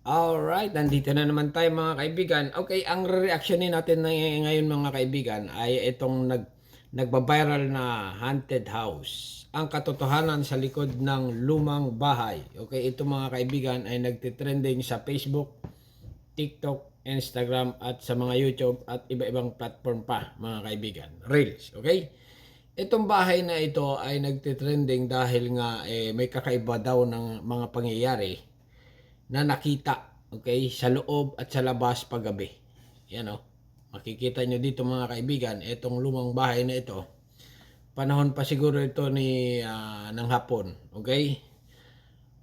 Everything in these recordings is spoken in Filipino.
Alright, nandito na naman tayo mga kaibigan. Okay, ang reaksyonin natin ngayon mga kaibigan ay itong nagba-viral na haunted house. Ang katotohanan sa likod ng lumang bahay. Okay, ito mga kaibigan ay nagtitrending sa Facebook, TikTok, Instagram at sa mga YouTube at iba-ibang platform pa mga kaibigan. Reels, okay? Itong bahay na ito ay nagtitrending dahil nga may kakaiba daw ng mga pangyayari na nakita, okay, sa loob at sa labas paggabi. Yan o. Makikita nyo dito mga kaibigan, itong lumang bahay na ito. Panahon pa siguro ito ng hapon, okay?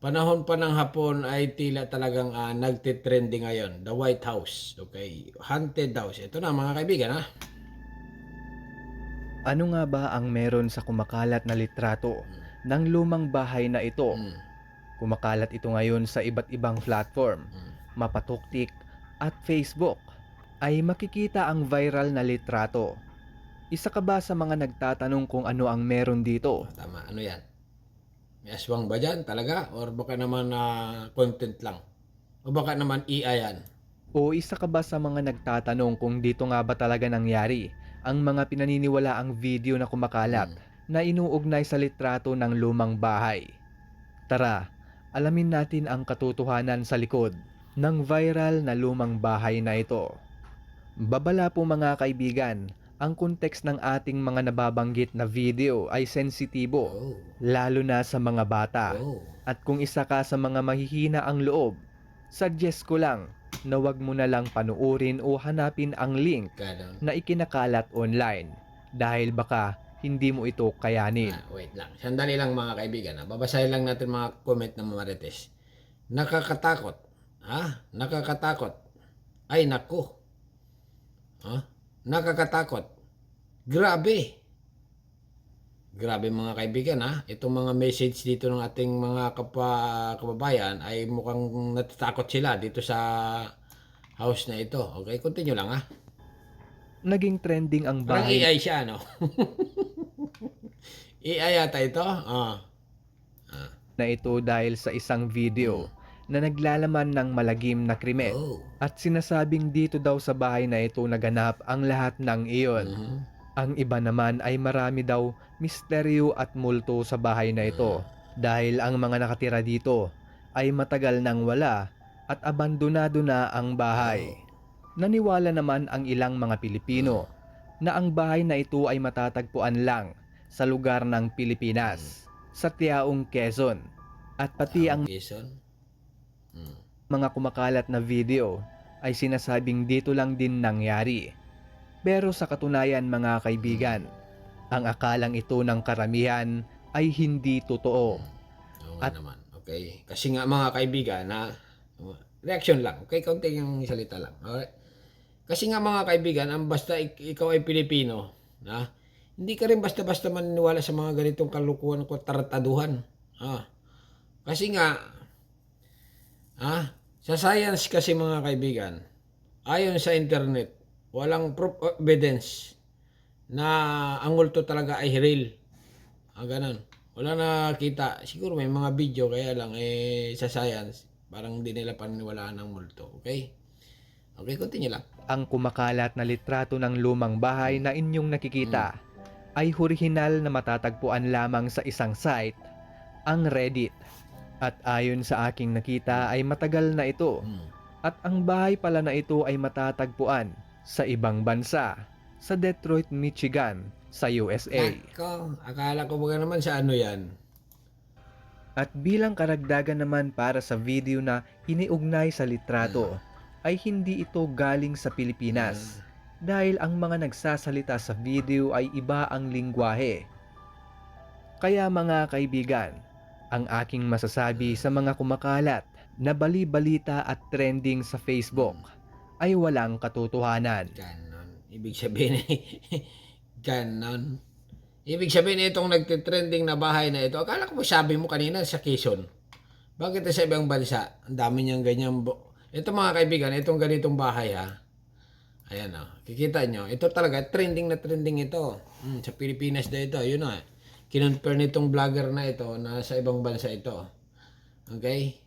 Panahon pa ng hapon ay tila talagang nagtitrending ngayon. The White House, okay? Haunted house. Ito na mga kaibigan ha. Ano nga ba ang meron sa kumakalat na litrato ng lumang bahay na ito? Hmm. Kumakalat ito ngayon sa iba't ibang platform, Mapatuktik at Facebook. Ay makikita ang viral na litrato. Isa ka ba sa mga nagtatanong kung ano ang meron dito? Tama, ano yan? May aswang ba dyan talaga? Or baka naman content lang? O baka naman AI yan? O isa ka ba sa mga nagtatanong kung dito nga ba talaga nangyari ang mga pinaniniwalaang video na kumakalat na inuugnay sa litrato ng lumang bahay? Tara, alamin natin ang katotohanan sa likod ng viral na lumang bahay na ito. Babala po mga kaibigan, ang konteks ng ating mga nababanggit na video ay sensitibo, Oh. lalo na sa mga bata. Oh. At kung isa ka sa mga mahihina ang loob, suggest ko lang na wag mo na lang panuorin o hanapin ang link Ganon. na ikinakalat online dahil baka hindi mo ito kayanin. Wait lang. Sandali lang mga kaibigan. Babasahin lang natin mga comment ng Marites. Nakakatakot. Nakakatakot. Ay, naku. Nakakatakot. Grabe. Grabe mga kaibigan Itong mga message dito ng ating mga kababayan ay mukhang natatakot sila dito sa house na ito. Okay, continue lang Naging trending ang Parang bahay AI siya, no? AI yata ito? na ito dahil sa isang video na naglalaman ng malagim na krimen. Oh. At sinasabing dito daw sa bahay na ito naganap ang lahat ng iyon. Ang iba naman ay marami daw misteryo at multo sa bahay na ito dahil ang mga nakatira dito ay matagal nang wala at abandonado na ang bahay. Naniwala naman ang ilang mga Pilipino na ang bahay na ito ay matatagpuan lang sa lugar ng Pilipinas, sa Tiaong, Quezon, at pati ang Quezon? mga kumakalat na video ay sinasabing dito lang din nangyari. Pero sa katunayan mga kaibigan, ang akalang ito ng karamihan ay hindi totoo. Oo nga naman. Okay. Kasi nga mga kaibigan reaction lang. Okay, kaunti yung salita lang. Okay? Kasi nga mga kaibigan, ang basta ikaw ay Pilipino, hindi ka rin basta-basta maniniwala sa mga ganitong kalukuhan o tarataduhan. Kasi nga, sa science kasi mga kaibigan, ayon sa internet, walang proof of evidence na ang multo talaga ay real. Ganun. Wala nakita. Siguro may mga video kaya lang sa science, parang hindi nila paniniwalaan ng multo. Okay? Okay, continue lang. Ang kumakalat na litrato ng lumang bahay na inyong nakikita ay orihinal na matatagpuan lamang sa isang site, ang Reddit. At ayon sa aking nakita ay matagal na ito. At ang bahay pala na ito ay matatagpuan sa ibang bansa, sa Detroit, Michigan, sa USA. Nako, akala ko baga naman sa ano yan. At bilang karagdagan naman para sa video na iniugnay sa litrato, ay hindi ito galing sa Pilipinas dahil ang mga nagsasalita sa video ay iba ang lingwahe. Kaya mga kaibigan, ang aking masasabi sa mga kumakalat na bali-balita at trending sa Facebook ay walang katotohanan. Ganon. Ibig sabihin ganon. Ibig sabihin itong nagtitrending na bahay na ito, akala ko sabi mo kanina sa Quezon. Bakit sa ibang bansa? Ang dami niyang ganyan. Ito mga kaibigan, itong ganitong bahay Ayan kikita nyo. Ito talaga, trending na trending ito. Sa Pilipinas na ito, yun kinonfirm nitong vlogger na ito na sa ibang bansa ito. Okay?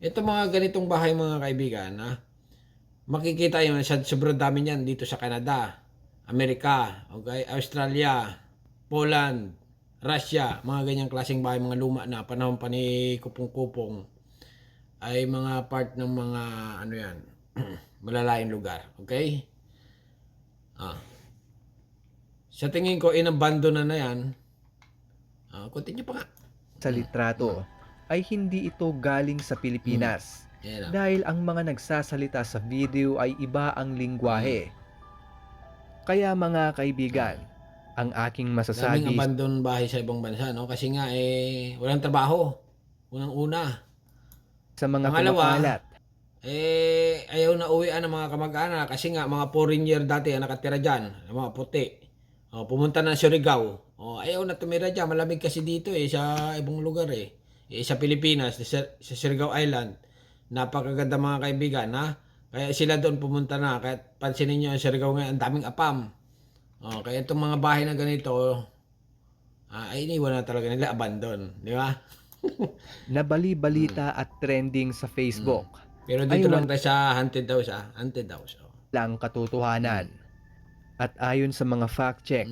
Ito mga ganitong bahay mga kaibigan, makikita yun sa sobrang dami niyan dito sa Canada, Amerika, okay, Australia, Poland, Russia, mga ganyang klaseng bahay, mga luma na panahon pa ni Kupong-Kupong ay mga part ng mga ano yan, malalayong lugar, okay? Ah. Sa tingin ko, inabandon na yan. Continue pa nga. sa litrato ay hindi ito galing sa Pilipinas. Yan na. Dahil ang mga nagsasalita sa video ay iba ang lingwahe. Kaya mga kaibigan, ang aking Daming masasabi abandon bahay sa ibang bansa, no? Kasi nga, walang trabaho. Unang-una. sa mga Pangalawa, kumakalat ayaw na uwian ng mga kamag-anak kasi nga, mga foreigner dati ang nakatira dyan, mga puti. Pumunta na sa Surigao. Ayaw na tumira dyan. Malamig kasi dito sa ibang lugar sa Pilipinas, sa Surigao Island. Napakaganda mga kaibigan, ha? Kaya sila doon pumunta na. Kaya pansinin nyo, sa Surigao ngayon, ang daming apam. Kaya itong mga bahay na ganito, ay iniwan na talaga nila, abandon. Di ba? na bali-balita at trending sa Facebook Pero ay dito lang tayo sa haunted house, Haunted house. walang katotohanan. At ayon sa mga fact check,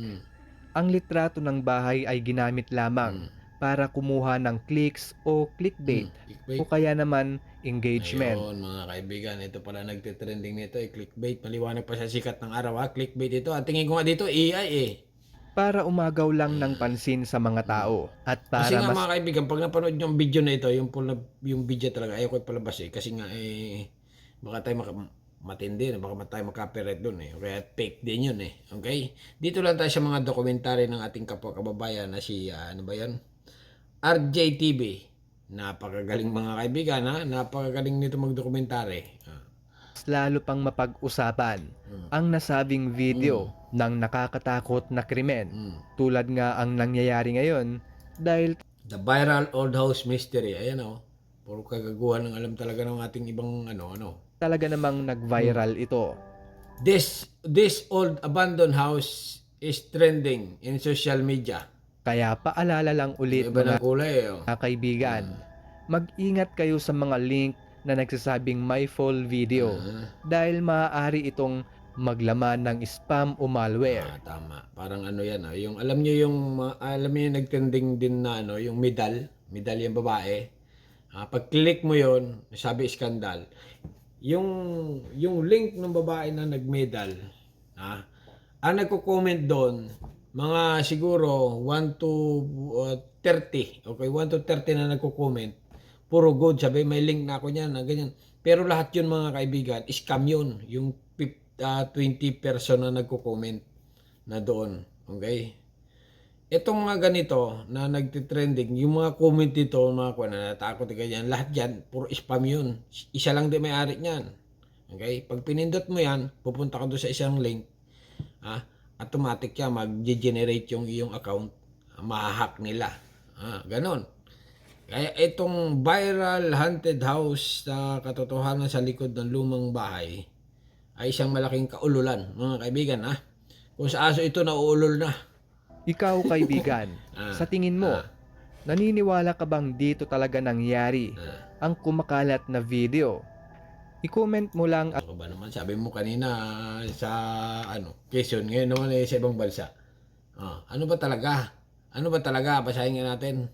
ang litrato ng bahay ay ginamit lamang para kumuha ng clicks o clickbait o kaya naman engagement. Ayun, mga kaibigan, ito pala nagtitrending nito, clickbait. Maliwanag pa sa sikat ng araw, clickbait ito. Ang tingin ko nga dito, AI Para umagaw lang ng pansin sa mga tao at Kasi para nga mas mga kaibigan, pag napanood nyo ang video na ito, yung video talaga, ayaw ko palabas kasi nga baka tayo matindi na, baka tayo makapirate dun Kaya fake din yun Okay? Dito lang tayo sa mga dokumentary ng ating kapwa kababayan na si, ano ba yan? RJTV. Napakagaling mga kaibigan napakagaling nito magdokumentary. lalo pang mapag-usapan ang nasabing video ng nakakatakot na krimen tulad nga ang nangyayari ngayon dahil The Viral Old House Mystery. Ayan puro kagaguhan ng alam talaga ng ating ibang talaga namang nag-viral ito. This old abandoned house is trending in social media. Kaya paalala lang ulit Iba mga ng kulay kaibigan, mag-ingat kayo sa mga link na nagsasabing may full video dahil maaari itong maglaman ng spam o malware. Tama. Parang yan yung alam niyo yung nagtrending din na yung medal yung babae. Pag click mo yon, sabi skandal. Yung link ng babae na nagmedal, ang nagko-comment doon, mga siguro 1 to 30. Okay, 1 to 30 na nagko-comment. Puro good, sabi may link na ako niyan, ganyan. Pero lahat yun mga kaibigan, scam yun. Yung 20 person na nagko-comment na doon. Okay? Itong mga ganito na nagtitrending, yung mga comment dito, mga kuha na natakot ganyan, lahat yan, puro spam yun. Isa lang din may-ari niyan. Okay? Pag pinindot mo yan, pupunta ka doon sa isang link, automatic yan, mag-generate yung iyong account, mahahack nila. Ganon. Kaya itong viral haunted house na katotohanan sa likod ng lumang bahay ay isang malaking kaululan, mga kaibigan. Kung sa aso ito nauulol na. Ikaw kaibigan, sa tingin mo, naniniwala ka bang dito talaga nangyari ang kumakalat na video? I-comment mo lang at Ano ba naman, sabi mo kanina sa Quezon, ngayon naman sa ibang bansa. Ano ba talaga? Ano ba talaga? Basahin nga natin.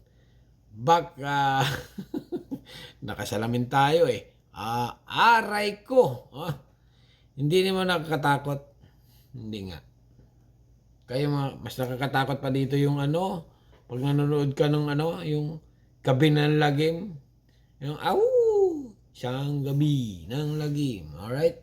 Nakasalamin tayo aray ko. Hindi naman nakakatakot. Hindi nga. Kaya mas nakakatakot pa dito yung pag nanonood ka ng yung gabi ng lagim. Yung isang gabi ng lagim. Alright?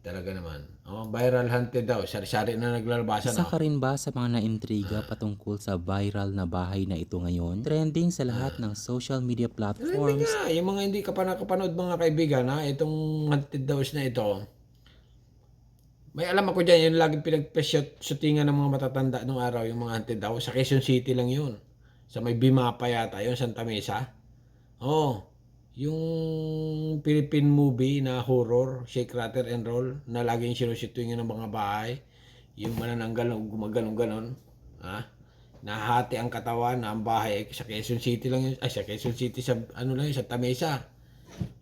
Talaga naman. Viral hunted daw. Sari-sari na naglalabasan. Isa ka rin ba sa mga naintriga patungkol sa viral na bahay na ito ngayon? Trending sa lahat ng social media Hindi platforms. nga. Yung mga hindi ka pa nakapanood mga kaibigan itong hunted house na ito. May alam ako dyan, yung laging pinag-shootingan ng mga matatanda nung araw, yung mga hunted house. Sa Quezon City lang yun. Sa may Bimapa yata yun, Santa Mesa. Yung Philippine movie na horror, Shake, Rattle and Roll, na laging sinushootingan ng mga bahay. Yung manananggal, gumaganon-ganon. Nahati ang katawan na ang bahay sa Quezon City lang yun. Sa Quezon City, sa Santa Mesa.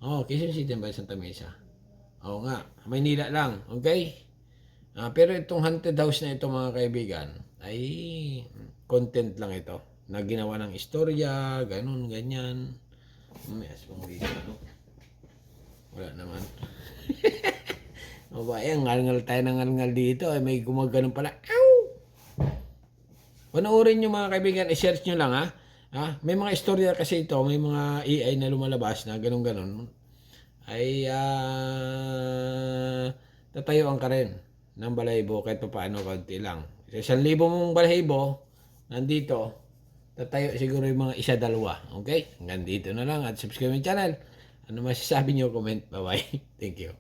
Oh, Quezon City ba Santa Mesa? Oo nga, Maynila lang, okay? Pero itong haunted house na ito mga kaibigan, ay content lang ito. Na ginawa ng istorya, ganun, ganyan. May aswang dito, no? Wala naman. O ba, ngal-ngal tayo ng ngal-ngal dito. Ay, may gumagano pala. Ow! Panoorin nyo mga kaibigan, i-search nyo lang ha. May mga istorya kasi ito, may mga AI na lumalabas na ganun-ganun. Ay tatayuan ka rin ng balahibo kahit pa paano konti lang. Sa 1,000 mong balahibo, nandito, tatayo siguro yung mga isa, dalawa. Okay? Hanggang dito na lang at subscribe yung channel. Ano masasabi nyo? Comment. Bye-bye. Thank you.